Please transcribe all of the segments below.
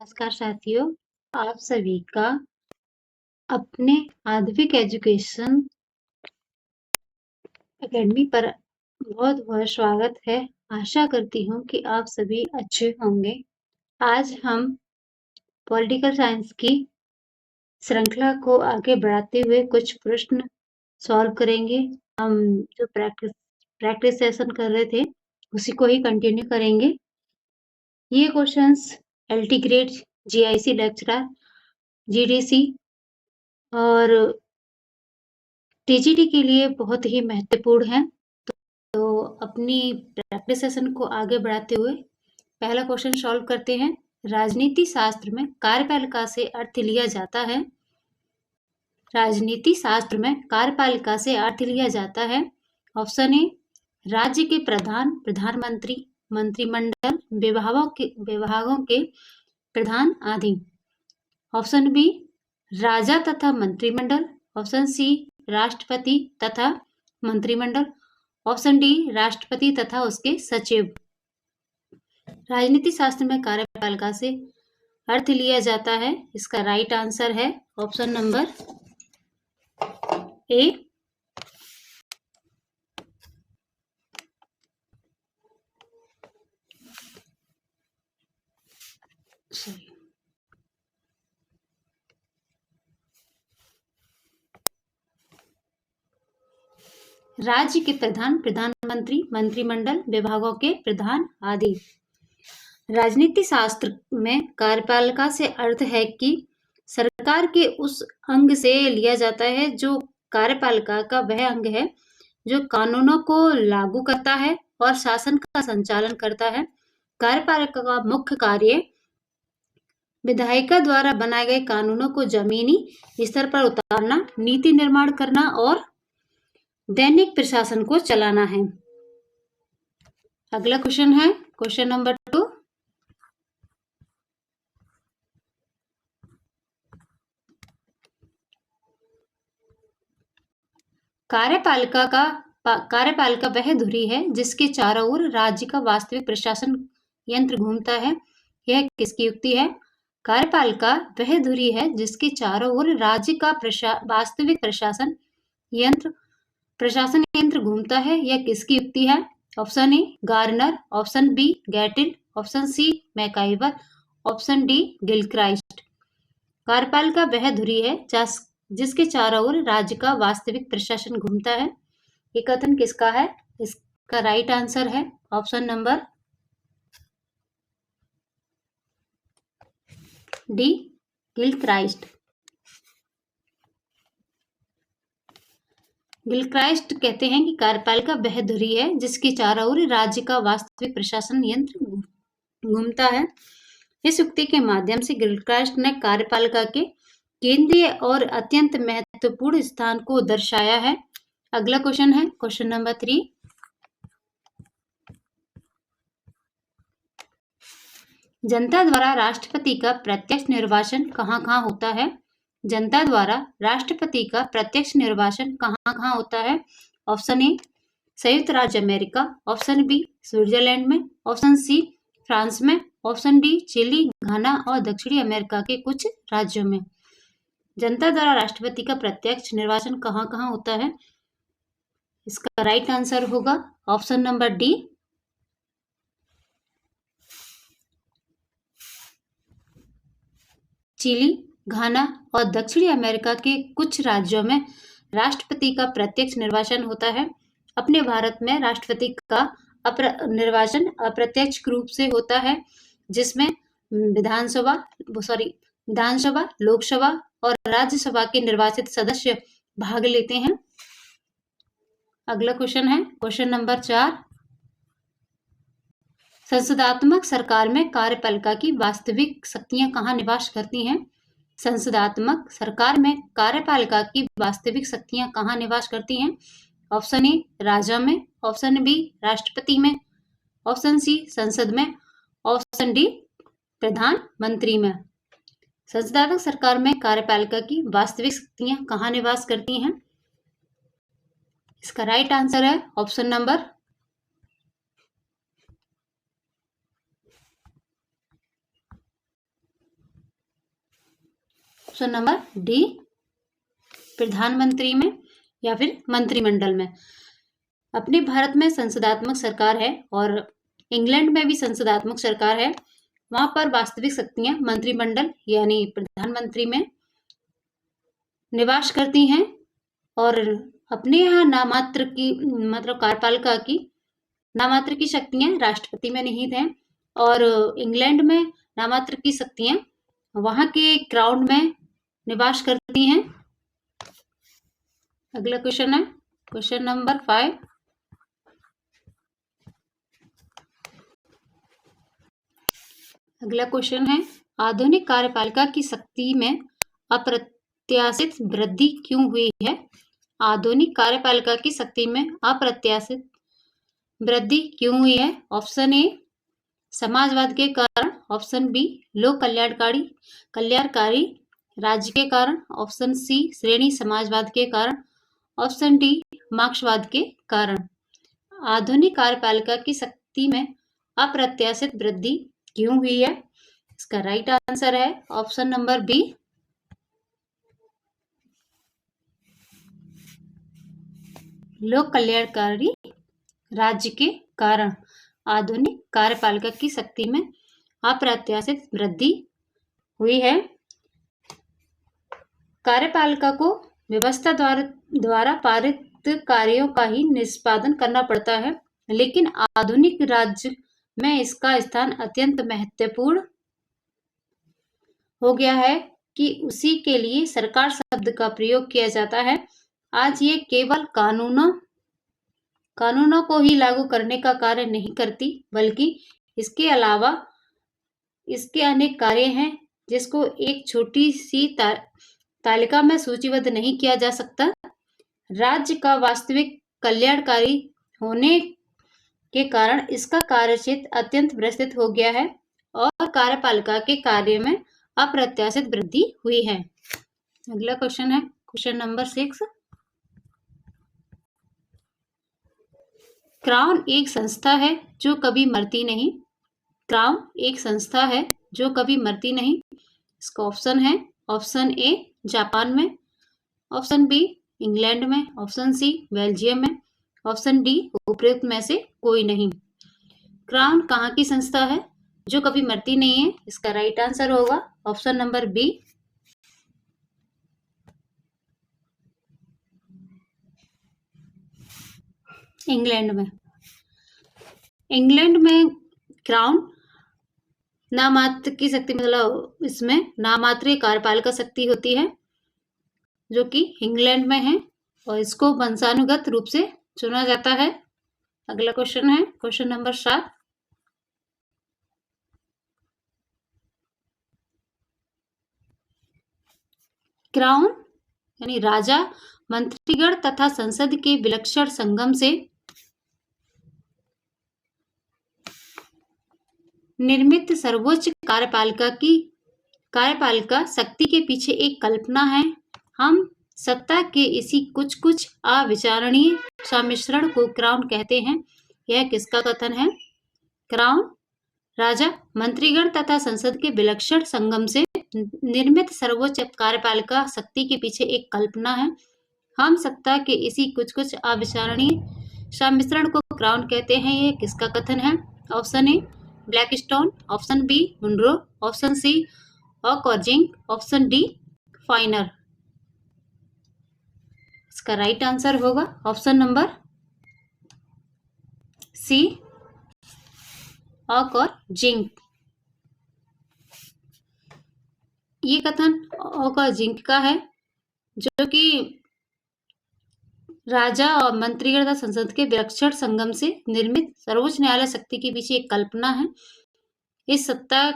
नमस्कार साथियों, आप सभी का अपने आध्विक एजुकेशन एकेडमी पर बहुत-बहुत स्वागत है। आशा करती हूँ कि आप सभी अच्छे होंगे। आज हम पॉलिटिकल साइंस की श्रृंखला को आगे बढ़ाते हुए कुछ प्रश्न सॉल्व करेंगे। हम जो प्रैक्टिस सेशन कर रहे थे, उसी को ही कंटिन्यू करेंगे। ये questions LT grade, GIC lecturer, GDC और टीजीटी के लिए बहुत ही महत्वपूर्ण है। तो अपनी प्रैक्टिस सेशन को आगे बढ़ाते हुए पहला क्वेश्चन सॉल्व करते हैं। राजनीति शास्त्र में कार्यपालिका से अर्थ लिया जाता है। राजनीति शास्त्र में कार्यपालिका से अर्थ लिया जाता है। ऑप्शन ए, राज्य के प्रधान, प्रधानमंत्री, मंत्रिमंडल, विभागों के प्रधान आदि। ऑप्शन बी, राजा तथा मंत्रिमंडल। ऑप्शन सी, राष्ट्रपति तथा मंत्रिमंडल। ऑप्शन डी, राष्ट्रपति तथा उसके सचिव। राजनीति शास्त्र में कार्यपालिका से अर्थ लिया जाता है। इसका राइट आंसर है ऑप्शन नंबर ए। राज्य के प्रधान, प्रधानमंत्री, मंत्रिमंडल, विभागों के प्रधान आदि। राजनीति शास्त्र में कार्यपालिका से अर्थ है कि सरकार के उस अंग से लिया जाता है जो कार्यपालिका का वह अंग है जो कानूनों को लागू करता है और शासन का संचालन करता है। कार्यपालिका का मुख्य कार्य विधायिका द्वारा बनाए गए कानूनों को जमीनी स्तर पर उतारना, नीति निर्माण करना और दैनिक प्रशासन को चलाना है। अगला क्वेश्चन है क्वेश्चन नंबर 2। कार्यपालिका वह धुरी है जिसके चारों ओर राज्य का वास्तविक प्रशासन यंत्र घूमता है। यह किसकी युक्ति है? कार्यपालिका वह धुरी है जिसके चारों ओर राज्य का वास्तविक प्रशासन यंत्र घूमता है। यह किसकी युक्ति है? Option A, Garner. Option B, Gettell. Option C, MacIver. Option D, Gilchrist. कार्यपालिका वह धुरी है जिसके चारों ओर राज्य का वास्तविक प्रशासन घूमता है। ये कथन किसका है? इसका राइट आंसर है option number D, Gilchrist. Gilchrist कहते हैं कि कार्यपालिका वह धुरी है जिसके चारों ओर राज्य का वास्तविक प्रशासन यंत्र घूमता है। इस युक्ति के माध्यम से गिलक्राइस्ट ने कार्यपालिका के केंद्रीय और अत्यंत महत्वपूर्ण स्थान को दर्शाया है। अगला क्वेश्चन है क्वेश्चन नंबर 3। जनता द्वारा राष्ट्रपति का प्रत्यक्ष निर्वाचन कहाँ-कहाँ होता है? जनता द्वारा राष्ट्रपति का प्रत्यक्ष निर्वाचन कहाँ-कहाँ होता है? ऑप्शन ए, संयुक्त राज्य अमेरिका। ऑप्शन बी, स्विट्जरलैंड में। ऑप्शन सी, फ्रांस में। ऑप्शन डी, चिली, घाना और दक्षिणी अमेरिका के कुछ राज्यों में। जनता द्वारा राष्ट्रपति का प्रत्यक्ष निर्वाचन कहाँ-कहाँ होता है? इसका राइट आंसर होगा ऑप्शन नंबर डी, चिली, घाना और दक्षिणी अमेरिका के कुछ राज्यों में राष्ट्रपति का प्रत्यक्ष निर्वाचन होता है। अपने भारत में राष्ट्रपति का निर्वाचन अप्रत्यक्ष रूप से होता है, जिसमें विधानसभा, लोकसभा और राज्यसभा के निर्वाचित सदस्य भाग लेते हैं। अगला क्वेश्चन है क्वेश्चन नंबर 4। संसदात्मक सरकार में कार्यपालिका की वास्तविक शक्तियां कहाँ निवास करती हैं? संसदात्मक सरकार में कार्यपालिका की वास्तविक शक्तियां कहाँ निवास करती हैं? ऑप्शन ए, राजा में। ऑप्शन बी, राष्ट्रपति में। ऑप्शन सी, संसद में। ऑप्शन डी, प्रधानमंत्री में। संसदात्मक सरकार में कार्यपालिका की वास्तविक शक्तियां कहाँ निवास करती हैं? इसका राइट आंसर है option number option number D, प्रधानमंत्री में या फिर मंत्रिमंडल में। अपने भारत में संसदात्मक सरकार है और इंग्लैंड में भी संसदात्मक सरकार है। वहां पर वास्तविक शक्तियां मंत्रिमंडल यानी प्रधानमंत्री में निवास करती हैं और अपने यहाँ नामात्र की मतलब कार्यपालिका की नामात्र की शक्तियां राष्ट्रपति में निहित हैं और इंग्लैंड में नामात्र की शक्तियां वहां के क्राउन में निवास करती हैं। अगला क्वेश्चन है क्वेश्चन नंबर 5। अगला क्वेश्चन है आधुनिक कार्यपालिका की शक्ति में अप्रत्याशित वृद्धि क्यों हुई है? आधुनिक कार्यपालिका की शक्ति में अप्रत्याशित वृद्धि क्यों हुई है? ऑप्शन ए समाजवाद के कारण, ऑप्शन बी लोक कल्याणकारी राज्य के कारण, ऑप्शन सी श्रेणी समाजवाद के कारण, ऑप्शन डी मार्क्सवाद के कारण। आधुनिक कार्यपालिका की शक्ति में अप्रत्याशित वृद्धि क्यों हुई है? इसका राइट आंसर है ऑप्शन नंबर बी, लोक कल्याणकारी राज्य के कारण आधुनिक कार्यपालिका की शक्ति में अप्रत्याशित वृद्धि हुई है। कार्यपालिका को व्यवस्था द्वारा पारित कार्यों का ही निष्पादन करना पड़ता है, लेकिन आधुनिक राज्य में इसका स्थान अत्यंत महत्वपूर्ण हो गया है कि उसी के लिए सरकार शब्द का प्रयोग किया जाता है। आज ये केवल कानूनों को ही लागू करने का कार्य नहीं करती, बल्कि इसके अलावा इसके अनेक कार्य हैं जिसको एक छोटी सी तालिका में सूचीबद्ध नहीं किया जा सकता। राज्य का वास्तविक कल्याणकारी होने के कारण इसका कार्यक्षेत्र अत्यंत विस्तृत हो गया है और कार्यपालिका के कार्य में अप्रत्याशित वृद्धि हुई है। अगला क्वेश्चन है क्वेश्चन नंबर 6। क्राउन एक संस्था है जो कभी मरती नहीं। क्राउन एक संस्था है जो कभी मरती नहीं। इसका ऑप्शन है ऑप्शन ए जापान में, ऑप्शन बी इंग्लैंड में, ऑप्शन सी बेल्जियम में, ऑप्शन डी उपरोक्त में से कोई नहीं। क्राउन कहाँ की संस्था है जो कभी मरती नहीं है? इसका राइट आंसर होगा ऑप्शन नंबर बी, इंग्लैंड में। इंग्लैंड में क्राउन नामात्र की शक्ति मतलब इसमें नामात्र कार्यपालिका शक्ति होती है जो कि इंग्लैंड में है और इसको वंशानुगत रूप से चुना जाता है। अगला क्वेश्चन है क्वेश्चन नंबर 7। क्राउन यानी राजा मंत्रीगण तथा संसद के विलक्षण संगम से निर्मित सर्वोच्च कार्यपालिका शक्ति के पीछे एक कल्पना है। हम सत्ता के इसी कुछ अविचारणीय सम्मिश्रण को क्राउन कहते हैं। यह किसका कथन है? क्राउन राजा मंत्रीगण तथा संसद के विलक्षण संगम से निर्मित सर्वोच्च कार्यपालिका शक्ति के पीछे एक कल्पना है। हम सत्ता के इसी कुछ अविचारणीय सम्मिश्रण को क्राउन कहते हैं। यह किसका कथन है? Option A Blackstone, option B Munro, option C ऑकॉर्जिंग, ऑप्शन डी फाइनर। इसका राइट आंसर होगा ऑप्शन नंबर सी ऑकॉर्जिंग। ये कथन ऑकॉर्जिंग का है जो कि राजा और मंत्रीगण तथा संसद के विलक्षण संगम से निर्मित सर्वोच्च न्यायालय शक्ति के पीछे एक कल्पना है। इस सत्ता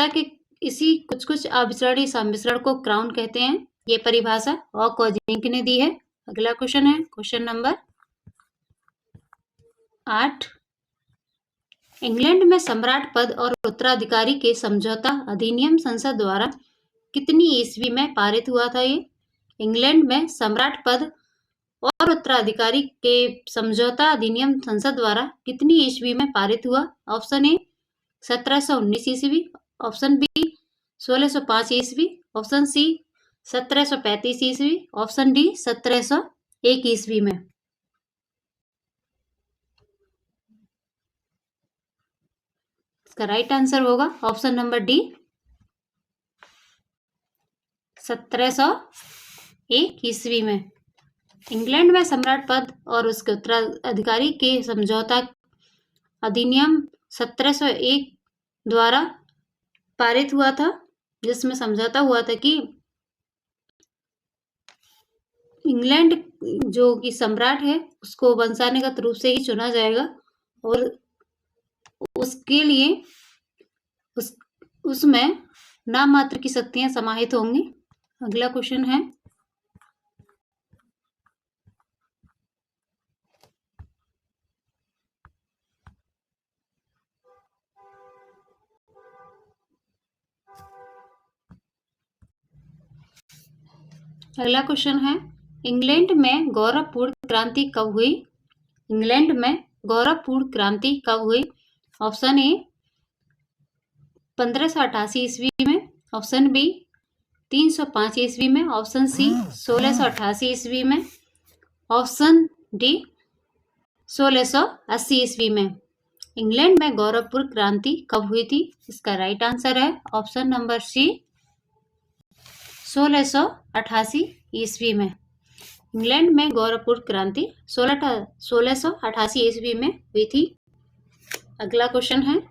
के इसी कुछ अविचारणीय सम्मिश्रण को क्राउन कहते हैं। ये परिभाषा ऑकॉर्जिंग ने दी है। अगला क्वेश्चन है क्वेश्चन नंबर 8। इंग्लैंड में सम्राट पद और उत्तराधिकारी के समझौता अधिनियम संसद द्वारा कितनी ईस्वी में पारित हुआ था? ये इंग्लैंड में सम्राट पद और उत्तराधिकारी के समझौता अधिनियम संसद द्वारा कितनी ईस्वी में पारित हुआ? ऑप्शन ए 1719 ईस्वी, ऑप्शन बी 1605 ईस्वी, ऑप्शन सी 1735 ईस्वी, ऑप्शन डी 1701 ईस्वी में। इसका राइट आंसर होगा ऑप्शन नंबर डी 1701 ईस्वी में। इंग्लैंड में सम्राट पद और उसके उत्तराधिकारी के समझौता अधिनियम 1701 द्वारा पारित हुआ था, जिसमें समझौता हुआ था कि इंग्लैंड जो कि सम्राट है उसको वंशानुगत रूप से ही चुना जाएगा और उसके लिए उसमें नाम मात्र की शक्तियां समाहित होंगी। अगला क्वेश्चन है, अगला क्वेश्चन है, इंग्लैंड में गौरवपूर्ण क्रांति कब हुई? इंग्लैंड में गौरवपूर्ण क्रांति कब हुई? ऑप्शन ए 1588 ईस्वी में, ऑप्शन बी 305 ईस्वी में, ऑप्शन सी 1688 ईस्वी में, ऑप्शन डी 1680 ईस्वी में। इंग्लैंड में गौरवपूर्ण क्रांति कब हुई थी? इसका राइट आंसर है ऑप्शन नंबर सी 1688 ईस्वी में। इंग्लैंड में गौरवपूर्ण क्रांति 1688 ईस्वी में हुई थी। अगला क्वेश्चन है,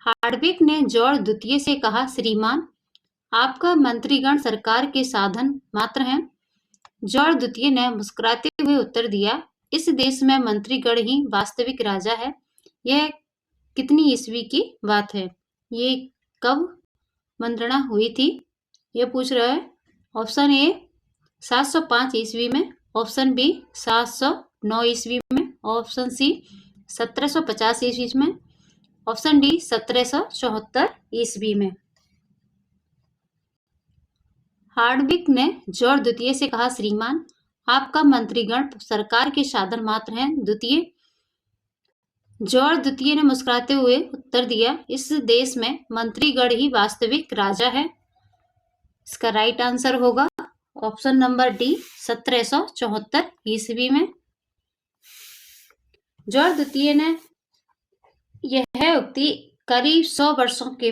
हार्डविक ने जॉर्ज द्वितीय से कहा, श्रीमान, आपका मंत्रीगण सरकार के साधन मात्र हैं। जॉर्ज द्वितीय ने मुस्कुराते हुए उत्तर दिया, इस देश में मंत्रीगण ही वास्तविक राजा है। यह कितनी ईस्वी की बात है? ये कब मंत्रणा हुई थी? ये पूछ रहा है। ऑप्शन ए 705 ईस्वी में, ऑप्शन बी 709 ईस्वी में, ऑप्शन सी 1750 ईस्वी में, ऑप्शन डी 1774 ईस्वी में। हार्डविक ने जॉर्ज द्वितीय से कहा, श्रीमान, आपका मंत्रीगण सरकार के साधन मात्र हैं। जॉर्ज द्वितीय ने मुस्कुराते हुए उत्तर दिया, इस देश में मंत्रीगण ही वास्तविक राजा है। इसका राइट आंसर होगा ऑप्शन नंबर डी 1774 ईस्वी में। जॉर्ज द्वितीय ने यह उक्ति करीब 100 वर्षों के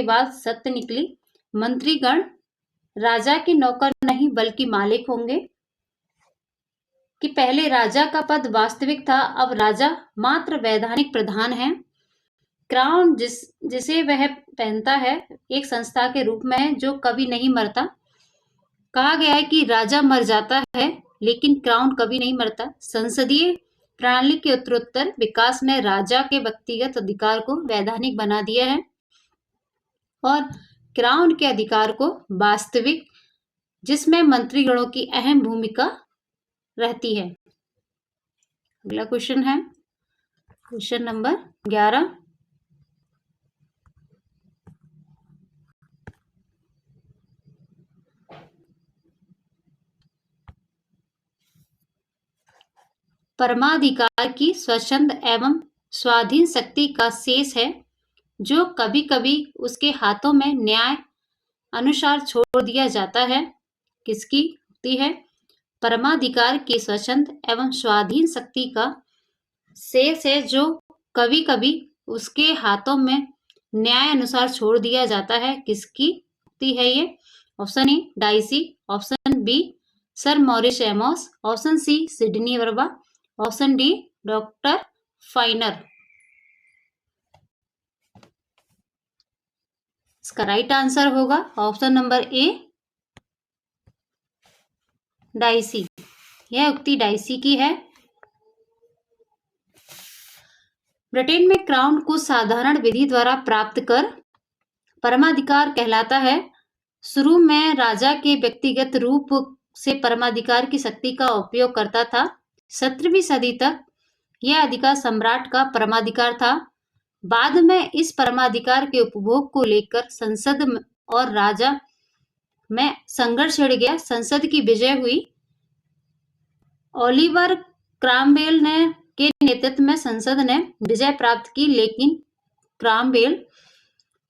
बाद सत्य निकली। मंत्रीगण राजा के नौकर नहीं बल्कि मालिक होंगे। कि पहले राजा का पद वास्तविक था, अब राजा मात्र वैधानिक प्रधान है। क्राउन जिसे वह पहनता है एक संस्था के रूप में है जो कभी नहीं मरता। कहा गया है कि राजा मर जाता है लेकिन क्राउन कभी नहीं मरता। संसदीय प्रणाली के उत्तरोत्तर विकास ने राजा के व्यक्तिगत अधिकार को वैधानिक बना दिया है और क्राउन के अधिकार को वास्तविक, जिसमें मंत्रीगणों की अहम भूमिका रहती है। अगला क्वेश्चन है क्वेश्चन नंबर 11। परमाधिकार की स्वच्छंद एवं स्वाधीन शक्ति का शेष है जो कभी कभी उसके हाथों में न्याय अनुसार छोड़ दिया जाता है। किसकी उक्ति है? परमाधिकार की स्वच्छंद एवं स्वाधीन शक्ति का शेष है जो कभी कभी उसके हाथों में न्याय अनुसार छोड़ दिया जाता है। किसकी उक्ति है ये? Option A Dicey, option B sir Maurice Amos, option C Sidney Verba, option D doctor Finer. इसका राइट आंसर होगा ऑप्शन नंबर ए डाइसी। यह उक्ति डाइसी की है। ब्रिटेन में क्राउन को साधारण विधि द्वारा प्राप्त कर परमाधिकार कहलाता है। शुरू में राजा के व्यक्तिगत रूप से परमाधिकार की शक्ति का उपयोग करता था। 17वीं सदी तक यह अधिकार सम्राट का परमाधिकार था। बाद में इस परमाधिकार के उपभोग को लेकर संसद और राजा में संघर्ष छिड़ गया। संसद की विजय हुई। ओलिवर क्रॉमवेल ने नेतृत्व में संसद ने विजय प्राप्त की, लेकिन क्रामवेल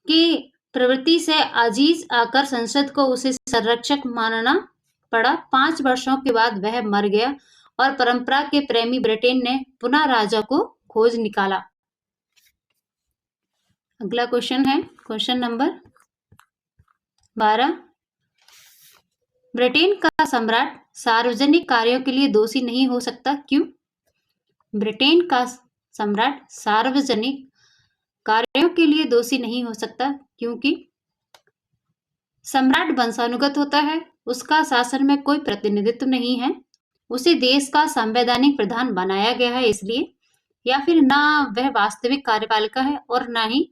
की प्रवृत्ति से आजीज आकर संसद को उसे संरक्षक मानना पड़ा। 5 वर्षों के बाद वह मर गया और परंपरा के प्रेमी ब्रिटेन ने पुनः राजा को खोज निकाला। अगला क्वेश्चन है क्वेश्चन नंबर 12। ब्रिटेन का सम्राट सार्वजनिक कार्यों के लिए दोषी नहीं हो सकता, क्यों? ब्रिटेन का सम्राट सार्वजनिक कार्यों के लिए दोषी नहीं हो सकता क्योंकि सम्राट वंशानुगत होता है, उसका शासन में कोई प्रतिनिधित्व नहीं है, उसे देश का संवैधानिक प्रधान बनाया गया है इसलिए, या फिर ना वह वास्तविक कार्यपालिका है और ना ही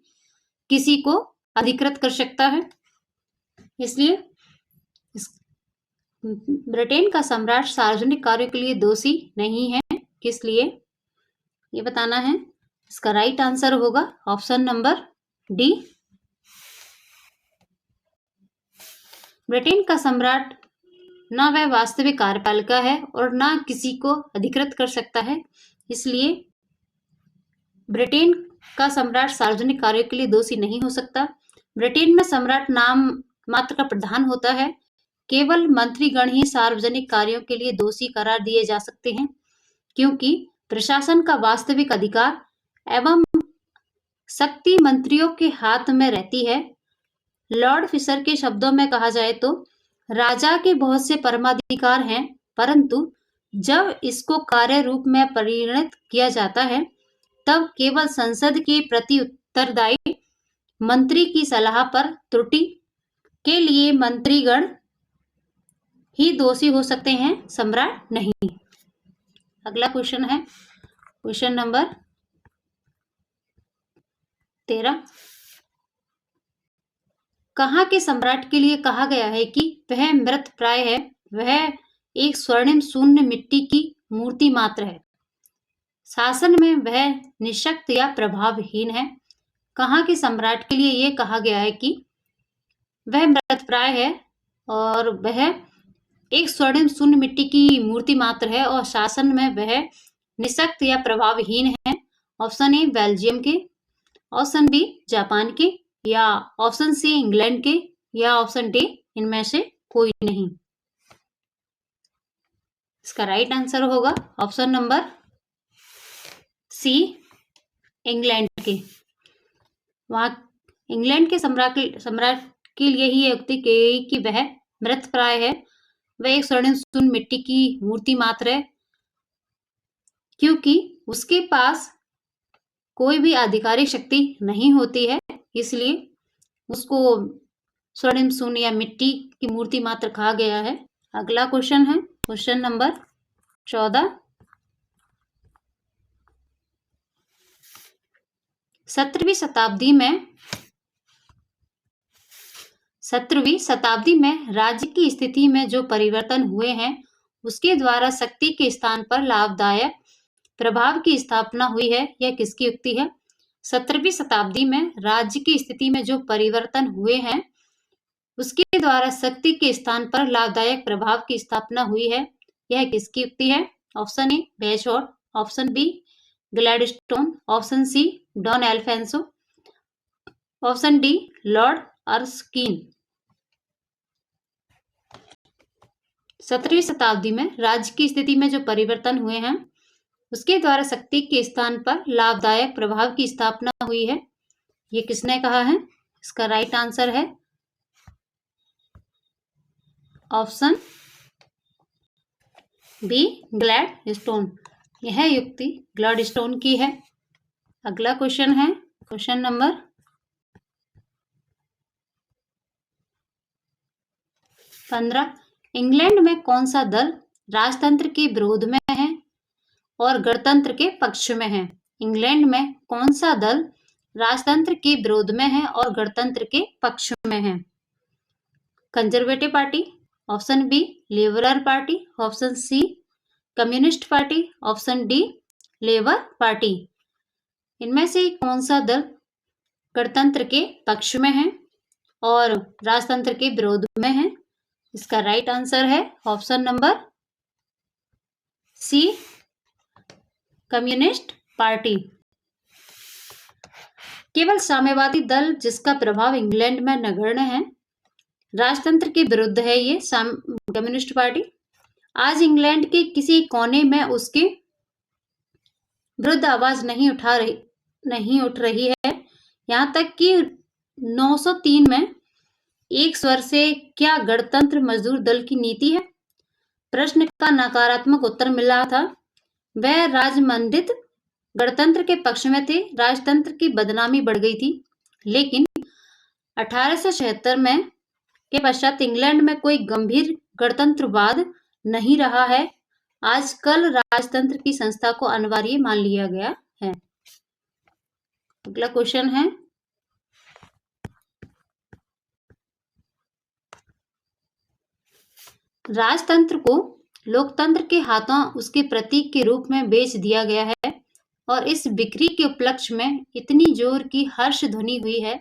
किसी को अधिकृत कर सकता है। इसलिए ब्रिटेन का सम्राट सार्वजनिक कार्यों के लिए दोषी नहीं है। किस लिए ये बताना है। इसका राइट आंसर होगा ऑप्शन नंबर डी। ब्रिटेन का सम्राट ना वह वास्तविक कार्यपालिका है और ना किसी को अधिकृत कर सकता है, इसलिए ब्रिटेन का सम्राट सार्वजनिक कार्यों के लिए दोषी नहीं हो सकता। ब्रिटेन में सम्राट नाम मात्र का प्रधान होता है, केवल मंत्रीगण ही सार्वजनिक कार्यों के लिए दोषी करार दिए जा सकते हैं, क्योंकि प्रशासन का वास्तविक अधिकार एवं शक्ति मंत्रियों के हाथ में रहती है। लॉर्ड फिशर के शब्दों में कहा जाए तो राजा के बहुत से परमाधिकार हैं, परंतु जब इसको कार्य रूप में परिणत किया जाता है तब केवल संसद के प्रति उत्तरदायी मंत्री की सलाह पर त्रुटि के लिए मंत्रीगण ही दोषी हो सकते हैं, सम्राट नहीं। अगला क्वेश्चन है क्वेश्चन नंबर 13। कहाँ के सम्राट के लिए कहा गया है कि वह मृत प्राय है, वह एक स्वर्णिम शून्य मिट्टी की मूर्ति मात्र है, शासन में वह निशक्त या प्रभावहीन है। कहाँ के सम्राट के लिए यह कहा गया है कि वह मृत प्राय है और वह एक स्वर्णिम शून्य मिट्टी की मूर्ति मात्र है और शासन में वह निशक्त या प्रभावहीन है। ऑप्शन ए बेल्जियम के, ऑप्शन बी जापान के, या ऑप्शन सी इंग्लैंड के, या ऑप्शन डी इनमें से कोई नहीं। इसका राइट आंसर होगा ऑप्शन नंबर सी इंग्लैंड के। वहां इंग्लैंड के सम्राट के लिए ही यह उक्ति की गई कि वह मृत प्राय है, वह एक स्वर्णिम शून्य मिट्टी की मूर्ति मात्र है, क्योंकि उसके पास कोई भी आधिकारिक शक्ति नहीं होती है, इसलिए उसको स्वर्णिम शून्य या मिट्टी की मूर्ति मात्र कहा गया है। अगला क्वेश्चन है क्वेश्चन नंबर 14। 17वीं शताब्दी में राज्य की स्थिति में जो परिवर्तन हुए हैं उसके द्वारा शक्ति के स्थान पर लाभदायक प्रभाव की स्थापना हुई है, यह किसकी युक्ति है? 17वीं शताब्दी में राज्य की स्थिति में जो परिवर्तन हुए हैं उसके द्वारा शक्ति के स्थान पर लाभदायक प्रभाव की स्थापना हुई है, यह किसकी युक्ति है? Option A Bagehot, option B Gladstone, option C Don Alfonso, option D Lord Erskine. 17वीं शताब्दी में राज्य की स्थिति में जो परिवर्तन हुए हैं उसके द्वारा शक्ति के स्थान पर लाभदायक प्रभाव की स्थापना हुई है, ये किसने कहा है? इसका राइट आंसर है ऑप्शन बी ग्लैडस्टोन। यह युक्ति ग्लैडस्टोन की है। अगला क्वेश्चन है क्वेश्चन नंबर 15। इंग्लैंड में कौन सा दल राजतंत्र के विरोध में है और गणतंत्र के पक्ष में है? इंग्लैंड में कौन सा दल राजतंत्र के विरोध में है और गणतंत्र के पक्ष में है? Conservative Party, option B Liberal Party, option C Communist Party, option D Labour Party. इनमें से कौन सा दल गणतंत्र के पक्ष में है और राजतंत्र के विरोध में है? इसका राइट आंसर है option number C Communist Party. केवल साम्यवादी दल जिसका प्रभाव इंग्लैंड में नगण्य है, राजतंत्र के विरुद्ध है ये कम्युनिस्ट पार्टी। आज इंग्लैंड के किसी कोने में उसके विरुद्ध आवाज नहीं उठ रही है। यहाँ तक कि 903 में एक स्वर से क्या गणतंत्र मजदूर दल की नीति है? प्रश्न का नकारात्मक उत्तर मिला था। वह राजमंदित गणतंत्र के पक्ष में थे। राजतंत्र की बदनामी बढ़ गई थी। लेकिन 1876 में के पश्चात इंग्लैंड में कोई गंभीर गणतंत्रवाद नहीं रहा है। आजकल राजतंत्र की संस्था को अनिवार्य मान लिया गया है। अगला क्वेश्चन है, राजतंत्र को लोकतंत्र के हाथों उसके प्रतीक के रूप में बेच दिया गया है और इस बिक्री के उपलक्ष्य में इतनी जोर की हर्ष ध्वनि हुई है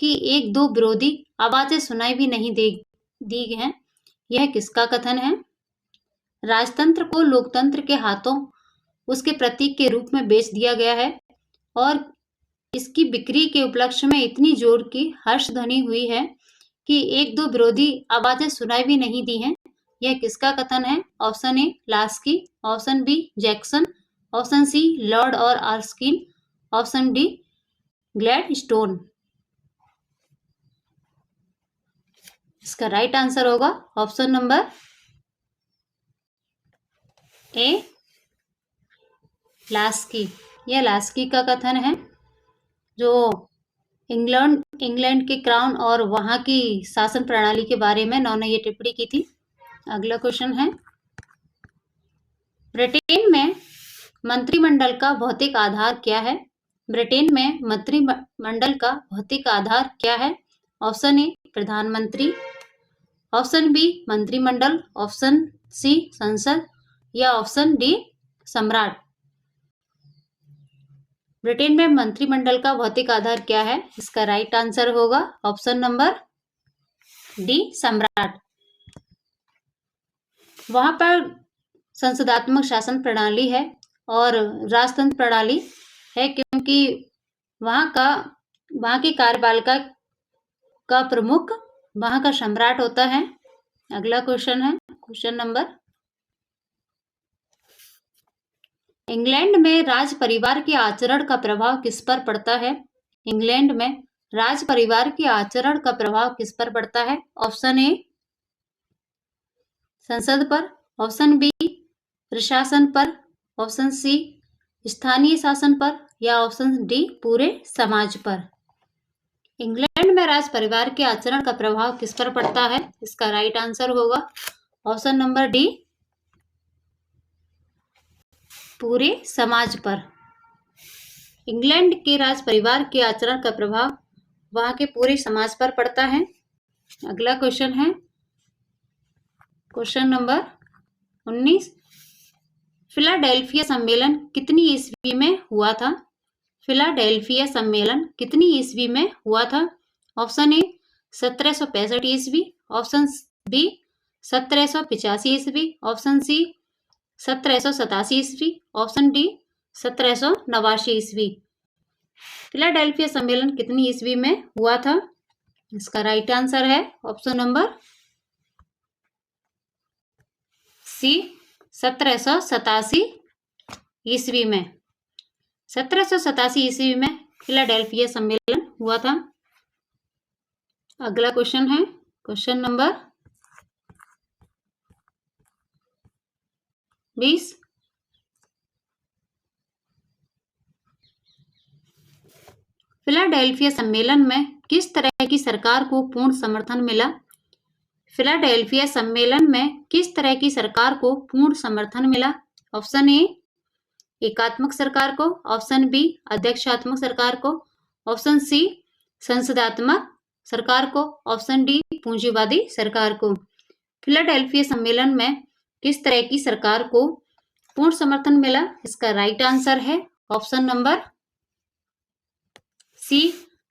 कि एक दो विरोधी आवाजें सुनाई भी नहीं दी हैं। यह किसका कथन है? राजतंत्र को लोकतंत्र के हाथों उसके प्रतीक के रूप में बेच दिया गया है और इसकी बिक्री के उपलक्ष्य में इतनी जोर की हर्ष ध्वनि हुई है कि एक दो विरोधी आवाजें सुनाई भी नहीं दी हैं। यह किसका कथन है? Option A Laski, option B Jackson, option C lord और आर्स्किन, ऑप्शन डी ग्लैडस्टोन। इसका राइट आंसर होगा ऑप्शन नंबर ए लास्की। यह लास्की का कथन है, जो इंग्लैंड के क्राउन और वहां की शासन प्रणाली के बारे में उन्होंने ये टिप्पणी की थी। अगला क्वेश्चन है, ब्रिटेन में मंत्रिमंडल का भौतिक आधार क्या है? ब्रिटेन में मंत्रिमंडल का भौतिक आधार क्या है? ऑप्शन ए प्रधानमंत्री, ऑप्शन बी मंत्रिमंडल, ऑप्शन सी संसद या ऑप्शन डी सम्राट। ब्रिटेन में मंत्रिमंडल का भौतिक आधार क्या है? इसका राइट आंसर होगा ऑप्शन नंबर डी सम्राट। वहां पर संसदात्मक शासन प्रणाली है और राजतंत्र प्रणाली है, क्योंकि वहां की कार्यपालिका का प्रमुख वहां का सम्राट होता है। अगला क्वेश्चन है, क्वेश्चन नंबर, इंग्लैंड में राज परिवार के आचरण का प्रभाव किस पर पड़ता है? इंग्लैंड में राज परिवार के आचरण का प्रभाव किस पर पड़ता है? ऑप्शन ए संसद पर, ऑप्शन बी प्रशासन पर, ऑप्शन सी स्थानीय शासन पर या ऑप्शन डी पूरे समाज पर। इंग्लैंड में राज परिवार के आचरण का प्रभाव किस पर पड़ता है? इसका राइट आंसर होगा ऑप्शन नंबर डी पूरे समाज पर। इंग्लैंड के राज परिवार के आचरण का प्रभाव वहां के पूरे समाज पर पड़ता है। अगला क्वेश्चन है, क्वेश्चन नंबर 19, फिलाडेल्फिया सम्मेलन कितनी ईस्वी में हुआ था? फिलाडेल्फिया सम्मेलन कितनी ईस्वी में हुआ था? ऑप्शन ए 1765 ईस्वी, ऑप्शन बी 1785 ईस्वी, ऑप्शन सी 1787 ईस्वी, ऑप्शन डी 1789 ईस्वी। फिलाडेल्फिया सम्मेलन कितनी ईस्वी में हुआ था? इसका राइट आंसर है ऑप्शन नंबर सी 1787 ईस्वी में। 1787 ईस्वी में फिलाडेल्फिया सम्मेलन हुआ था। अगला क्वेश्चन है, क्वेश्चन नंबर 20, फिलाडेल्फिया सम्मेलन में किस तरह की सरकार को पूर्ण समर्थन मिला? फिलाडेल्फिया सम्मेलन में किस तरह की सरकार को पूर्ण समर्थन मिला? ऑप्शन ए एकात्मक सरकार को, ऑप्शन बी अध्यक्षात्मक सरकार को, ऑप्शन सी संसदात्मक सरकार को, ऑप्शन डी पूंजीवादी सरकार को। फिलाडेल्फिया सम्मेलन में किस तरह की सरकार को पूर्ण समर्थन मिला? इसका राइट आंसर है ऑप्शन नंबर सी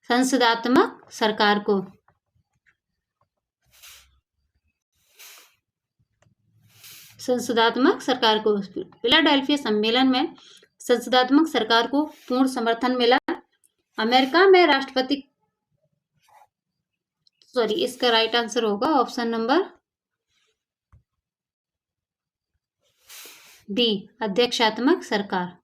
संसदात्मक सरकार को। संसदात्मक सरकार को। फिलाडेल्फिया सम्मेलन में संसदात्मक सरकार को पूर्ण समर्थन मिला। अमेरिका में राष्ट्रपति इसका राइट आंसर होगा ऑप्शन नंबर डी, अध्यक्षात्मक सरकार।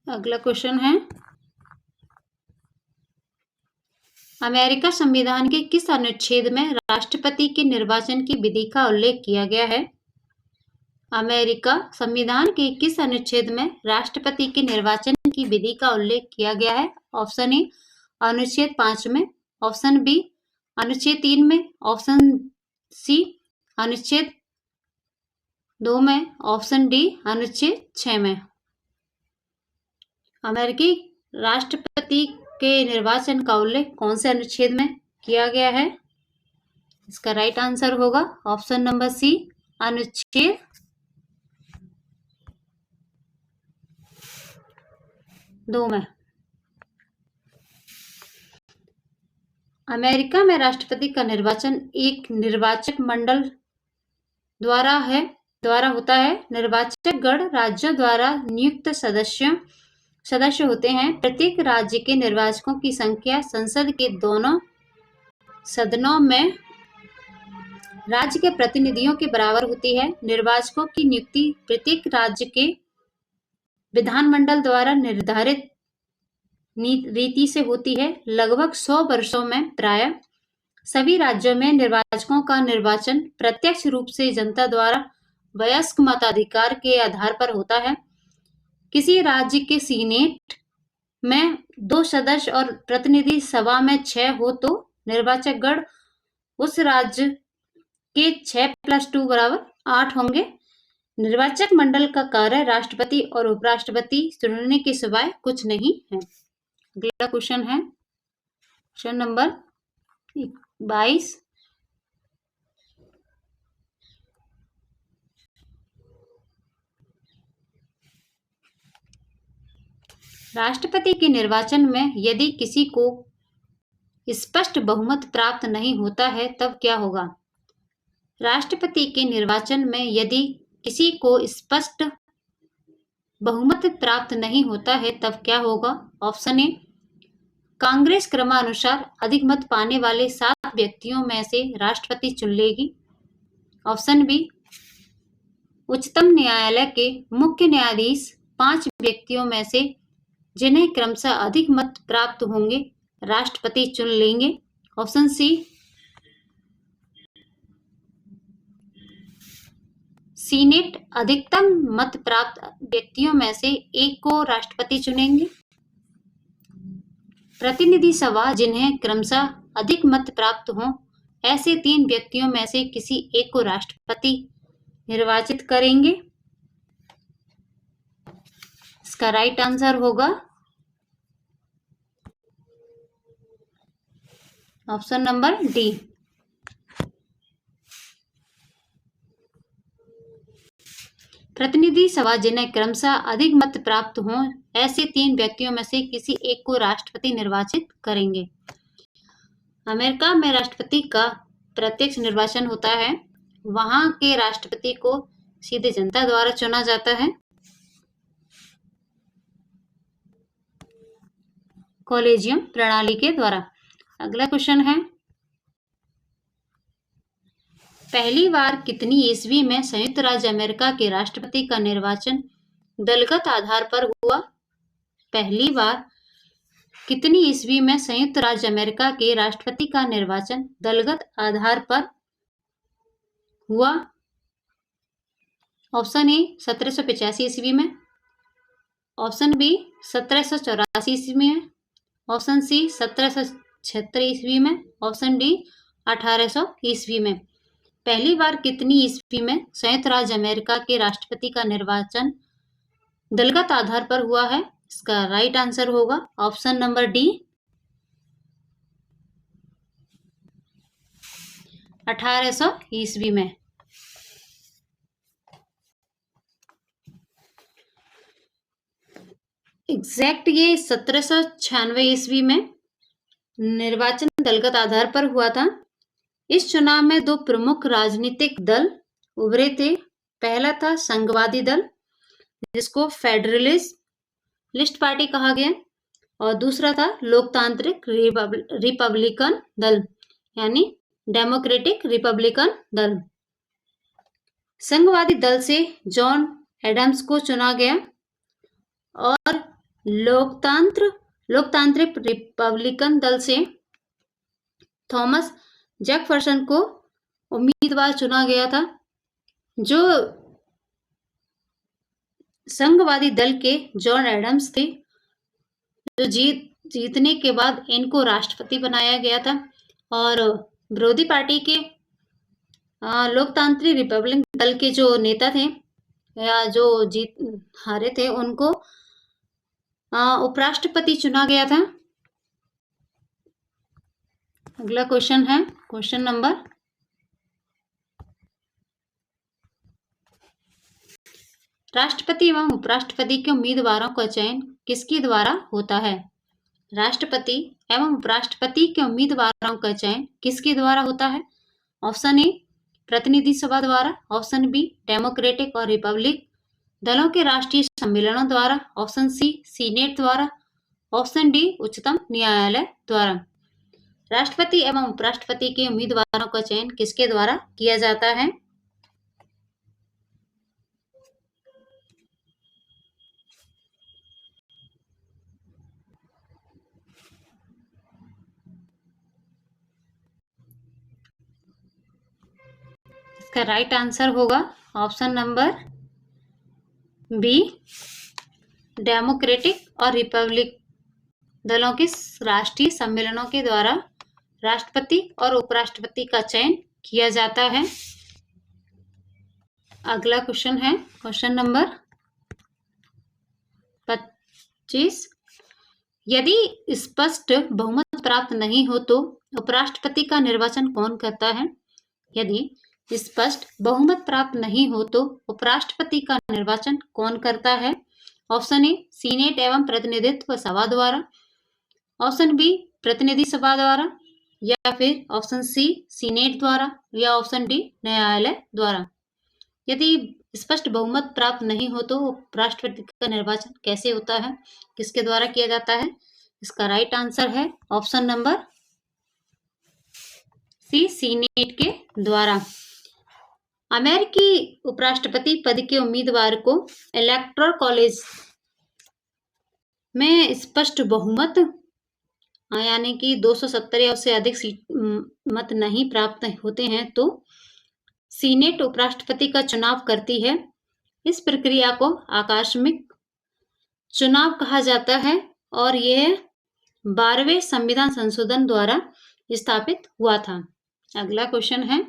अगला क्वेश्चन है, अमेरिका संविधान के किस अनुच्छेद में राष्ट्रपति के निर्वाचन की विधि का उल्लेख किया गया है? अमेरिका संविधान के किस अनुच्छेद में राष्ट्रपति के निर्वाचन की विधि का उल्लेख किया गया है? ऑप्शन ए अनुच्छेद 5 में, ऑप्शन बी अनुच्छेद 3 में, ऑप्शन सी अनुच्छेद 2 में, ऑप्शन डी अनुच्छेद 6 में। अमेरिकी राष्ट्रपति के निर्वाचन का उल्लेख कौन से अनुच्छेद में किया गया है? इसका राइट आंसर होगा ऑप्शन नंबर सी, अनुच्छेद 2 में। अमेरिका में राष्ट्रपति का निर्वाचन एक निर्वाचक मंडल द्वारा होता है। निर्वाचक गण राज्यों द्वारा नियुक्त सदस्य होते हैं। प्रत्येक राज्य के निर्वाचकों की संख्या संसद के दोनों सदनों में राज्य के प्रतिनिधियों के बराबर होती है। निर्वाचकों की नियुक्ति प्रत्येक राज्य के विधानमंडल द्वारा निर्धारित रीति से होती है। लगभग 100 वर्षों में प्राय सभी राज्यों में निर्वाचकों का निर्वाचन प्रत्यक्ष रूप से जनता द्वारा वयस्क मताधिकार के आधार पर होता है। किसी राज्य के सीनेट में 2 सदस्य और प्रतिनिधि सभा में 6 हो तो निर्वाचक गण उस राज्य के 6 + 2 = 8 होंगे। निर्वाचक मंडल का कार्य राष्ट्रपति और उपराष्ट्रपति चुनने के सिवाय कुछ नहीं है। अगला क्वेश्चन है क्वेश्चन नंबर 22। राष्ट्रपति के निर्वाचन में यदि किसी को स्पष्ट बहुमत प्राप्त नहीं होता है तब क्या होगा? राष्ट्रपति के निर्वाचन में यदि किसी को स्पष्ट बहुमत प्राप्त नहीं होता है तब क्या होगा? ऑप्शन ए कांग्रेस क्रमानुसार अधिक मत पाने वाले 7 व्यक्तियों में से राष्ट्रपति चुन लेगी। ऑप्शन बी उच्चतम न्यायालय के मुख्य न्यायाधीश 5 व्यक्तियों में से जिन्हें क्रमशः अधिक मत प्राप्त होंगे राष्ट्रपति चुन लेंगे। ऑप्शन सी सीनेट अधिकतम मत प्राप्त व्यक्तियों में से एक को राष्ट्रपति चुनेंगे। प्रतिनिधि सभा जिन्हें क्रमशः अधिक मत प्राप्त हों ऐसे 3 व्यक्तियों में से किसी एक को राष्ट्रपति निर्वाचित करेंगे। इसका राइट आंसर होगा ऑप्शन नंबर डी। प्रतिनिधि सभा जिन्हें क्रमशः अधिक मत प्राप्त हों ऐसे 3 व्यक्तियों में से किसी एक को राष्ट्रपति निर्वाचित करेंगे। अमेरिका में राष्ट्रपति का प्रत्यक्ष निर्वाचन होता है। वहां के राष्ट्रपति को सीधे जनता द्वारा चुना जाता है। कॉलेजियम प्रणाली के द्वारा। अगला क्वेश्चन है, पहली बार कितनी ईस्वी में संयुक्त राज्य अमेरिका के राष्ट्रपति का निर्वाचन दलगत आधार पर हुआ? पहली बार कितनी ईस्वी में संयुक्त राज्य अमेरिका के राष्ट्रपति का निर्वाचन दलगत आधार पर हुआ? ऑप्शन ए 1785 ईस्वी में, ऑप्शन बी 1784 ईस्वी में, ऑप्शन सी 1776 ईस्वी में, ऑप्शन डी 1800 ईस्वी में। पहली बार कितनी ईस्वी में संयुक्त राज्य अमेरिका के राष्ट्रपति का निर्वाचन दलगत आधार पर हुआ है? इसका राइट आंसर होगा ऑप्शन नंबर डी 1800 ईस्वी में। एग्जैक्ट ये 1796 ईस्वी में निर्वाचन दलगत आधार पर हुआ था। इस चुनाव में 2 प्रमुख राजनीतिक दल उभरे थे। पहला था संघवादी दल, जिसको फेडरलिस्ट पार्टी कहा गया, और दूसरा था लोकतांत्रिक रिपब्लिकन दल, यानी डेमोक्रेटिक रिपब्लिकन दल। संघवादी दल से जॉन एडम्स को चुना गया और लोकतांत्रिक रिपब्लिकन दल से थॉमस जेफरसन को उम्मीदवार चुना गया था। जो संघवादी दल के जॉन एडम्स थे, जो जीतने के बाद इनको राष्ट्रपति बनाया गया था, और विरोधी पार्टी के लोकतांत्रिक रिपब्लिक दल के जो नेता थे या जो हारे थे, उनको उपराष्ट्रपति चुना गया था। अगला क्वेश्चन है क्वेश्चन नंबर 5। राष्ट्रपति एवं उपराष्ट्रपति के उम्मीदवारों का चयन किसके द्वारा होता है? राष्ट्रपति एवं उपराष्ट्रपति के उम्मीदवारों का चयन किसके द्वारा होता है? ऑप्शन ए प्रतिनिधि सभा द्वारा, ऑप्शन बी डेमोक्रेटिक और रिपब्लिक दलों के राष्ट्रीय सम्मेलनों द्वारा, ऑप्शन सी सीनेट द्वारा, ऑप्शन डी उच्चतम न्यायालय द्वारा। राष्ट्रपति एवं उपराष्ट्रपति के उम्मीदवारों का चयन किसके द्वारा किया जाता है? इसका राइट आंसर होगा ऑप्शन नंबर बी, डेमोक्रेटिक और रिपब्लिक दलों के राष्ट्रीय सम्मेलनों के द्वारा राष्ट्रपति और उपराष्ट्रपति का चयन किया जाता है। अगला क्वेश्चन है क्वेश्चन नंबर 25। यदि स्पष्ट बहुमत प्राप्त नहीं हो तो उपराष्ट्रपति का निर्वाचन कौन करता है? यदि स्पष्ट बहुमत प्राप्त नहीं हो तो उपराष्ट्रपति का निर्वाचन कौन करता है? ऑप्शन ए सीनेट एवं प्रतिनिधित्व सभा द्वारा, ऑप्शन बी प्रतिनिधि सभा द्वारा, या फिर ऑप्शन सी सीनेट द्वारा, या ऑप्शन डी न्यायालय द्वारा। यदि स्पष्ट बहुमत प्राप्त नहीं हो तो उपराष्ट्रपति का निर्वाचन कैसे होता है, किसके द्वारा किया जाता है? इसका राइट आंसर है ऑप्शन नंबर सी, सीनेट के द्वारा। अमेरिकी उपराष्ट्रपति पद के उम्मीदवार को इलेक्टोरल कॉलेज में स्पष्ट बहुमत यानी कि 270 या उससे अधिक मत नहीं प्राप्त होते हैं तो सीनेट उपराष्ट्रपति का चुनाव करती है। इस प्रक्रिया को आकस्मिक चुनाव कहा जाता है और यह 12वें संविधान संशोधन द्वारा स्थापित हुआ था। अगला क्वेश्चन है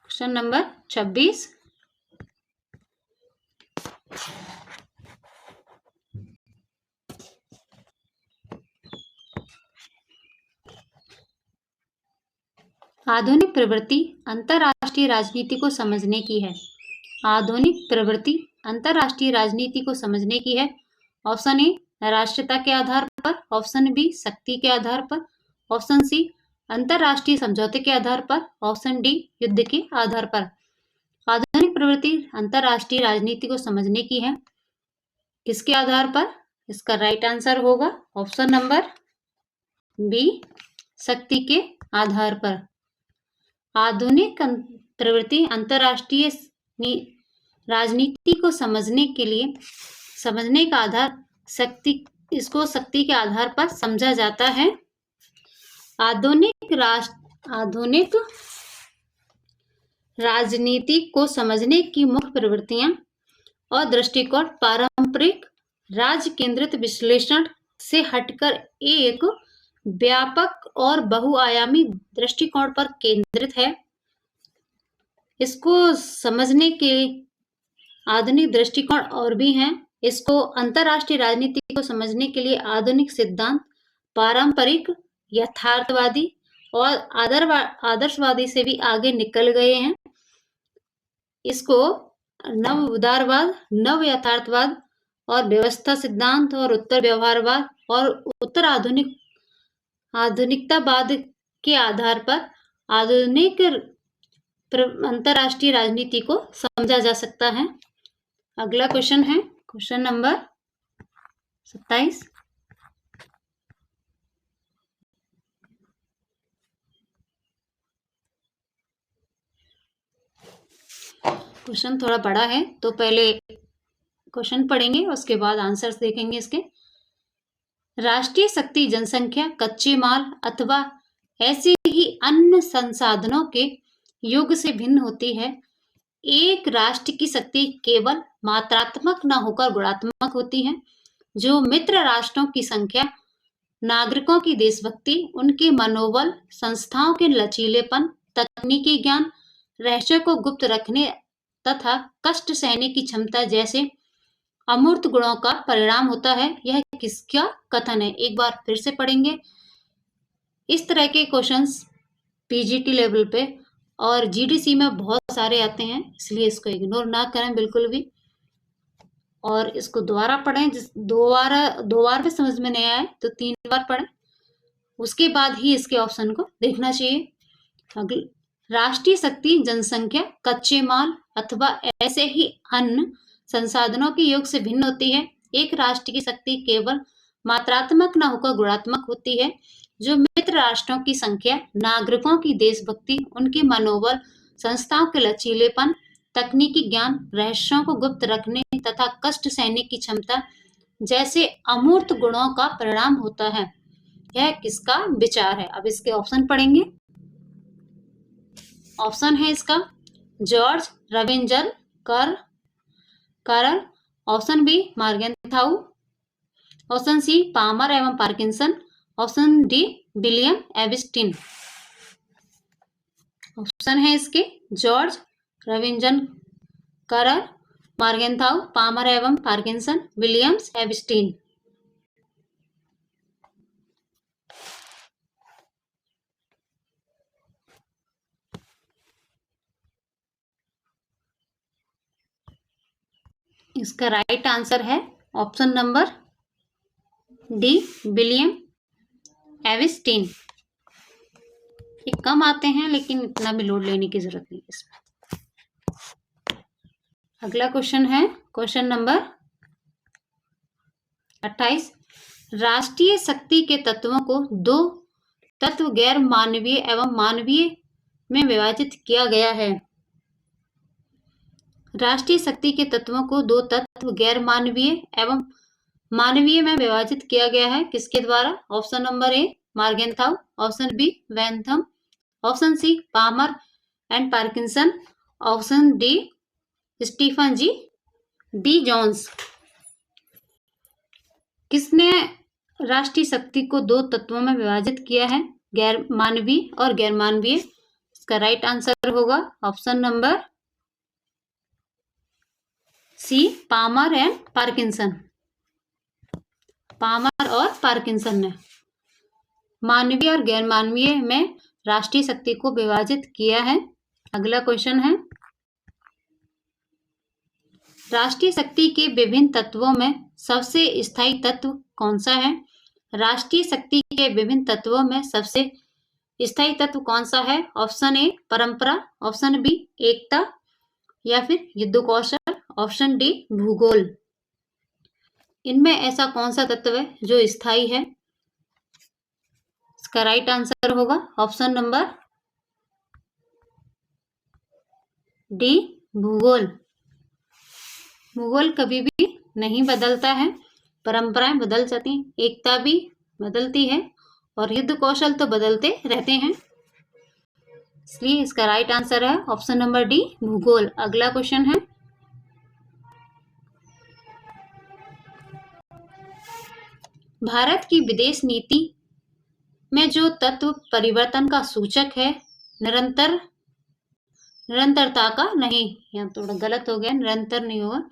क्वेश्चन नंबर 26। आधुनिक प्रवृत्ति अंतरराष्ट्रीय राजनीति को समझने की है। आधुनिक प्रवृत्ति अंतरराष्ट्रीय राजनीति को समझने की है। ऑप्शन ए राष्ट्रीयता के आधार पर, ऑप्शन बी शक्ति के आधार पर, ऑप्शन सी अंतरराष्ट्रीय समझौते के आधार पर, ऑप्शन डी युद्ध के आधार पर। आधुनिक प्रवृत्ति अंतरराष्ट्रीय राजनीति को समझने की है किसके आधार पर? इसका राइट आंसर होगा ऑप्शन नंबर बी, शक्ति के आधार पर। आधुनिक प्रवृत्ति अंतरराष्ट्रीय राजनीति को समझने का आधार इसको शक्ति के आधार पर समझा जाता है। आधुनिक राजनीति को समझने की मुख्य प्रवृत्तियां और दृष्टिकोण पारंपरिक राज्य केंद्रित विश्लेषण से हटकर एक व्यापक और बहुआयामी दृष्टिकोण पर केंद्रित है। इसको समझने के आधुनिक दृष्टिकोण और भी हैं। इसको अंतरराष्ट्रीय राजनीति को समझने के लिए आधुनिक सिद्धांत पारंपरिक, यथार्थवादी और आदर्शवादी से भी आगे निकल गए हैं। इसको नव उदारवाद, नव यथार्थवाद और व्यवस्था सिद्धांत और उत्तर व्यवहारवाद और उत्तर आधुनिकतावाद के आधार पर आधुनिक अंतरराष्ट्रीय राजनीति को समझा जा सकता है। अगला क्वेश्चन है क्वेश्चन नंबर 27। क्वेश्चन थोड़ा बड़ा है तो पहले क्वेश्चन पढ़ेंगे, उसके बाद आंसर्स देखेंगे इसके। राष्ट्रीय शक्ति जनसंख्या, कच्चे माल अथवा ऐसे ही अन्य संसाधनों के योग से भिन्न होती है। एक राष्ट्र की शक्ति केवल मात्रात्मक न होकर गुणात्मक होती है। जो मित्र राष्ट्रों की संख्या, नागरिकों की देशभक्ति, उनके मनोबल, संस्थाओं के लचीलेपन, तकनीकी ज्ञान, रहस्यों को गुप्त रखने तथा कष्ट सहने की क्षमता जैसे अमूर्त गुणों का परिणाम होता है। यह किसका कथन है? एक बार फिर से पढ़ेंगे। इस तरह के क्वेश्चंस पीजीटी लेवल पे और जीडीसी में बहुत सारे आते हैं, इसलिए इसको इग्नोर ना करें बिल्कुल भी, और इसको दोबारा पढ़ें। दो बार भी समझ में नहीं आए तो 3 बार पढ़ें, उसके बाद ही इसके ऑप्शन को देखना चाहिए। राष्ट्रीय शक्ति जनसंख्या, कच्चे माल अथवा ऐसे ही अन्य संसाधनों के योग से भिन्न होती है। एक राष्ट्र की शक्ति केवल मात्रात्मक न होकर गुणात्मक होती है। जो मित्र राष्ट्रों की संख्या, नागरिकों की देशभक्ति, उनके मनोबल, संस्थाओं के लचीलेपन, तकनीकी ज्ञान, रहस्यों को गुप्त रखने तथा कष्ट सहने की क्षमता जैसे अमूर्त गुणों का परिणाम होता है। यह किसका विचार है? अब इसके ऑप्शन पढ़ेंगे। ऑप्शन है इसका जॉर्ज रविंजन करल, option B Morgenthau, option C Palmer एवं Parkinson, option D William Ebenstein. Option है इसके जॉर्ज रविंजन करल, मार्गेंथाउ, पामर एवं पार्किंसन, विलियम्स एविस्टिन। इसका राइट आंसर है option number D William Ebenstein. ये कम आते हैं लेकिन इतना भी लोड लेने की जरूरत नहीं इसमें। अगला क्वेश्चन है क्वेश्चन नंबर 28। राष्ट्रीय शक्ति के तत्वों को 2 तत्व गैर मानवीय एवं मानवीय में विभाजित किया गया है। राष्ट्रीय शक्ति के तत्वों को 2 तत्व गैर मानवीय एवं मानवीय में विभाजित किया गया है। किसके द्वारा? Option number A Morgenthau, option B Bentham, option C Palmer and Parkinson, option D Stephen G D Jones. किसने राष्ट्रीय शक्ति को 2 तत्वों में विभाजित किया है, गैर मानवीय और गैर मानवीय? इसका राइट आंसर होगा option number C Palmer and Parkinson. Palmer और पार्किंसन ने मानवीय और गैर मानवीय में राष्ट्रीय शक्ति को विभाजित किया है। अगला क्वेश्चन है राष्ट्रीय शक्ति के विभिन्न तत्वों में सबसे स्थायी तत्व कौन सा है? राष्ट्रीय शक्ति के विभिन्न तत्वों में सबसे स्थायी तत्व कौन सा है? ऑप्शन ए परंपरा, ऑप्शन बी एकता या फिर युद्ध कौशल, ऑप्शन डी भूगोल। इनमें ऐसा कौन सा तत्व है जो स्थायी है? इसका राइट आंसर होगा ऑप्शन नंबर डी भूगोल। भूगोल कभी भी नहीं बदलता है, परंपराएं बदल जाती हैं, एकता भी बदलती है और युद्ध कौशल तो बदलते रहते हैं, इसलिए इसका राइट आंसर है ऑप्शन नंबर डी भूगोल। अगला क्वेश्चन है भारत की विदेश नीति में जो तत्व परिवर्तन का सूचक है, निरंतरता का नहीं, यहाँ थोड़ा गलत हो गया, निरंतर नहीं होगा,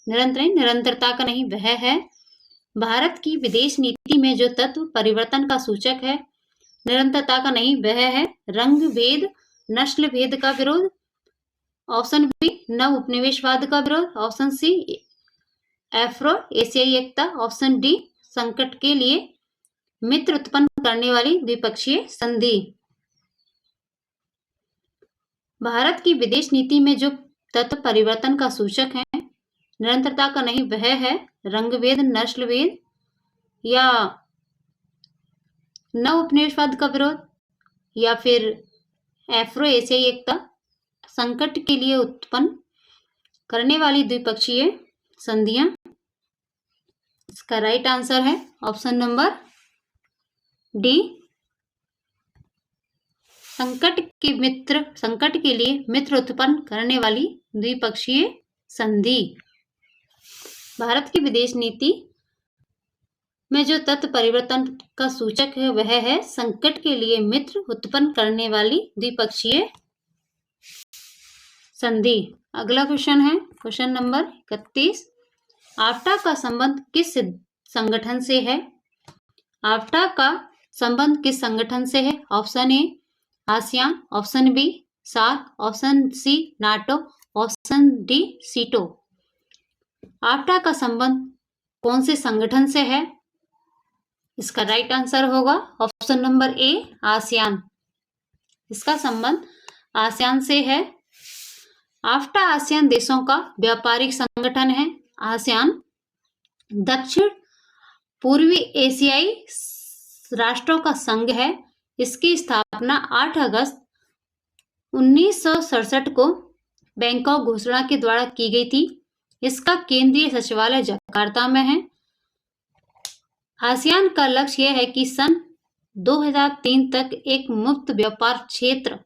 निरंतरता का नहीं, वह है भारत की विदेश नीति में जो तत्व परिवर्तन का सूचक है, निरंतरता का नहीं, वह है रंग भेद, नस्ल भेद का विरोध, ऑप्शन बी नव उपनिवेशवाद का विरोध, ऑप्शन सी एफ्रो एशियाई एकता, ऑप्शन डी संकट के लिए मित्र उत्पन्न करने वाली द्विपक्षीय संधि। भारत की विदेश नीति में जो तत्व परिवर्तन का सूचक है, निरंतरता का नहीं, वह है रंगभेद, नस्लभेद या नव उपनिवेशवाद का विरोध या फिर एफ्रो एशियाई एकता, संकट के लिए उत्पन्न करने वाली द्विपक्षीय संधियां। इसका राइट आंसर है ऑप्शन नंबर डी, संकट के लिए मित्र उत्पन्न करने वाली द्विपक्षीय संधि। भारत की विदेश नीति में जो तत्व परिवर्तन का सूचक है, वह है संकट के लिए मित्र उत्पन्न करने वाली द्विपक्षीय संधि। अगला क्वेश्चन है क्वेश्चन नंबर 31। आफ्टा का संबंध किस संगठन से है? आफ्टा का संबंध किस संगठन से है? Option A ASEAN, option B SAARC, option C NATO, option D SEATO. AFTA का संबंध कौन से संगठन से है? इसका राइट आंसर होगा ऑप्शन नंबर ए आसियान। इसका संबंध आसियान से है। आफ्टा आसियान देशों का व्यापारिक संगठन है। आसियान दक्षिण पूर्वी एशियाई राष्ट्रों का संघ है। इसकी स्थापना 8 अगस्त 1967 को बैंकॉक घोषणा के द्वारा की गई थी। इसका केंद्रीय सचिवालय जकार्ता में है। आसियान का लक्ष्य यह है कि सन 2003 तक एक मुक्त व्यापार क्षेत्र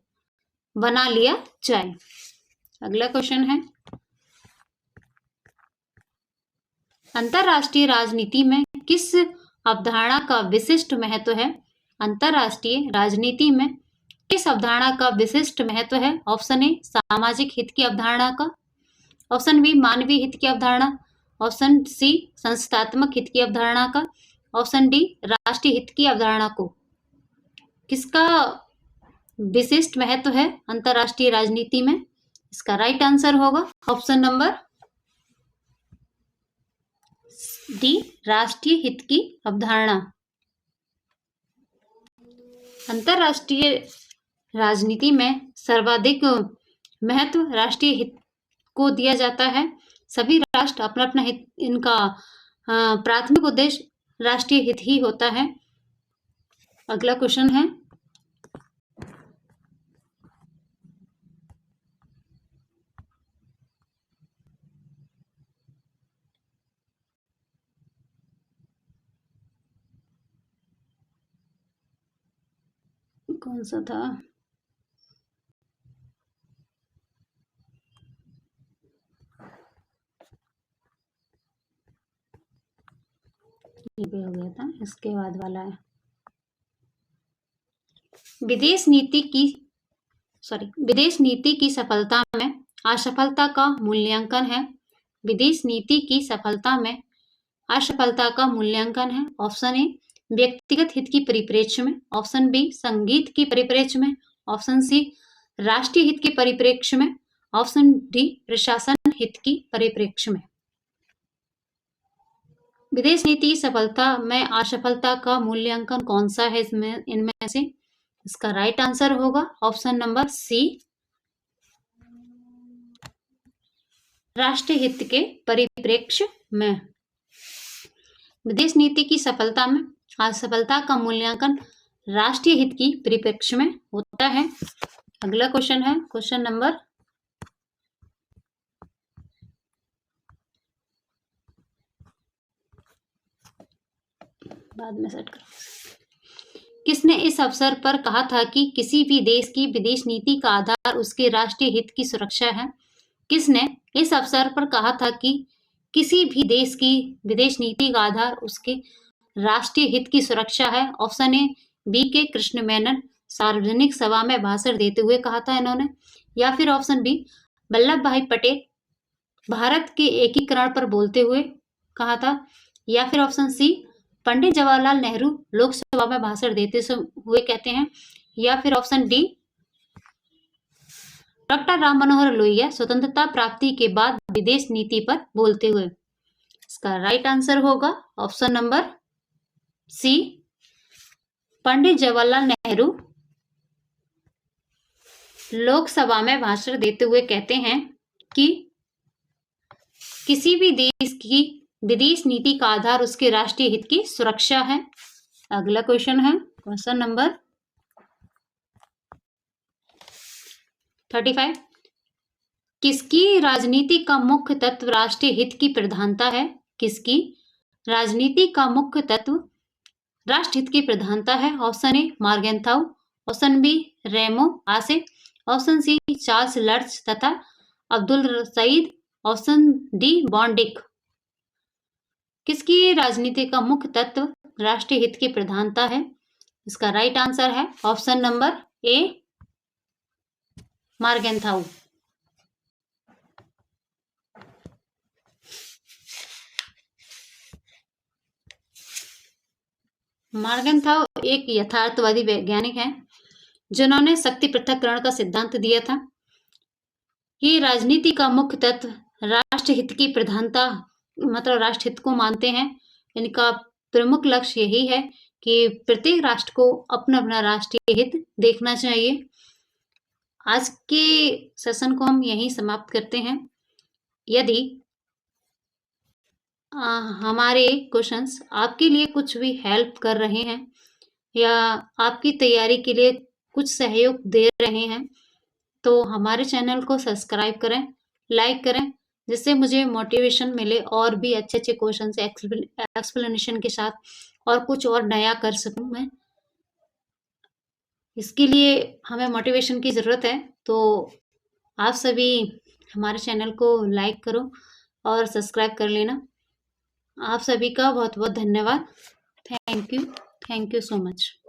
बना लिया जाए। अगला क्वेश्चन है, अंतरराष्ट्रीय राजनीति में किस अवधारणा का विशिष्ट महत्व है? अंतरराष्ट्रीय राजनीति में किस अवधारणा का विशिष्ट महत्व है? ऑप्शन ए सामाजिक हित की अवधारणा का, ऑप्शन बी मानवीय हित की अवधारणा, ऑप्शन सी संस्थात्मक हित की अवधारणा का, ऑप्शन डी राष्ट्रीय हित की अवधारणा को। किसका विशिष्ट महत्व है अंतरराष्ट्रीय राजनीति में? इसका राइट आंसर होगा ऑप्शन नंबर डी राष्ट्रीय हित की अवधारणा। अंतरराष्ट्रीय राजनीति में सर्वाधिक महत्व राष्ट्रीय हित को दिया जाता है। सभी राष्ट्र अपना अपना हित, इनका प्राथमिक उद्देश्य राष्ट्रीय हित ही होता है। अगला क्वेश्चन है, कौन सा था? ये भी हो गया था, इसके बाद वाला है विदेश नीति की सफलता में असफलता का मूल्यांकन है। विदेश नीति की सफलता में असफलता का मूल्यांकन है। ऑप्शन ए व्यक्तिगत हित की परिप्रेक्ष्य में, ऑप्शन बी संगीत की परिप्रेक्ष्य में, ऑप्शन सी राष्ट्रीय हित के परिप्रेक्ष्य में, ऑप्शन डी प्रशासन हित की परिप्रेक्ष्य में। विदेश नीति की सफलता में असफलता का मूल्यांकन कौन सा है इनमें से? इसका राइट आंसर होगा ऑप्शन नंबर सी राष्ट्रीय हित के परिप्रेक्ष्य में। विदेश नीति की सफलता में असफलता का मूल्यांकन राष्ट्रीय हित की परिप्रेक्ष्य में होता है। अगला क्वेश्चन है क्वेश्चन नंबर बाद में सेट करो। किसने इस अवसर पर कहा था कि किसी भी देश की विदेश नीति का आधार उसके राष्ट्रीय हित की सुरक्षा है? किसने इस अवसर पर कहा था कि किसी भी देश की विदेश नीति का आधार उसके राष्ट्रीय हित की सुरक्षा है? ऑप्शन ए बी के कृष्ण मेनन, सार्वजनिक सभा में भाषण देते हुए कहा था इन्होंने, या फिर ऑप्शन बी वल्लभ भाई पटेल भारत के एकीकरण पर बोलते हुए कहा था, या फिर ऑप्शन सी पंडित जवाहरलाल नेहरू लोकसभा में भाषण देते हुए कहते हैं, या फिर option D doctor Ram Manohar Lohia स्वतंत्रता प्राप्ति के बाद विदेश नीति पर बोलते हुए। इसका राइट आंसर होगा ऑप्शन नंबर सी पंडित जवाहरलाल नेहरू लोकसभा में भाषण देते हुए कहते हैं कि किसी भी देश की विदेश नीति का आधार उसके राष्ट्रीय हित की सुरक्षा है। अगला क्वेश्चन है क्वेश्चन नंबर 35। किसकी राजनीति का मुख्य तत्व राष्ट्रीय हित की प्रधानता है? किसकी राजनीति का मुख्य तत्व राष्ट्र हित की प्रधानता है? Option A Morgenthau, option B रेमो आसे, ऑप्शन सी चार्ल्स लर्च तथा अब्दुल सईद, ऑप्शन डी बॉन्डिक। किसकी राजनीति का मुख्य तत्व राष्ट्रीय हित की प्रधानता है? इसका राइट आंसर है ऑप्शन नंबर ए मार्गेंथाउ। मार्गेंथाउ एक यथार्थवादी वैज्ञानिक हैं जिन्होंने शक्ति पृथक्करण का सिद्धांत दिया था। ये राजनीति का मुख्य तत्व राष्ट्र हित की प्रधानता मतलब राष्ट्र हित को मानते हैं। इनका प्रमुख लक्ष्य यही है कि प्रत्येक राष्ट्र को अपना अपना राष्ट्रीय हित देखना चाहिए। आज के सेशन को हम यहीं समाप्त करते हैं। यदि हमारे क्वेश्चंस आपके लिए कुछ भी हेल्प कर रहे हैं या आपकी तैयारी के लिए कुछ सहयोग दे रहे हैं तो हमारे चैनल को सब्सक्राइब करें, लाइक करें, जिससे मुझे मोटिवेशन मिले और भी अच्छे अच्छे क्वेश्चन एक्सप्लेनेशन के साथ और कुछ और नया कर सकूं मैं। इसके लिए हमें मोटिवेशन की ज़रूरत है, तो आप सभी हमारे चैनल को लाइक करो और सब्सक्राइब कर लेना। आप सभी का बहुत बहुत धन्यवाद। Thank you so much.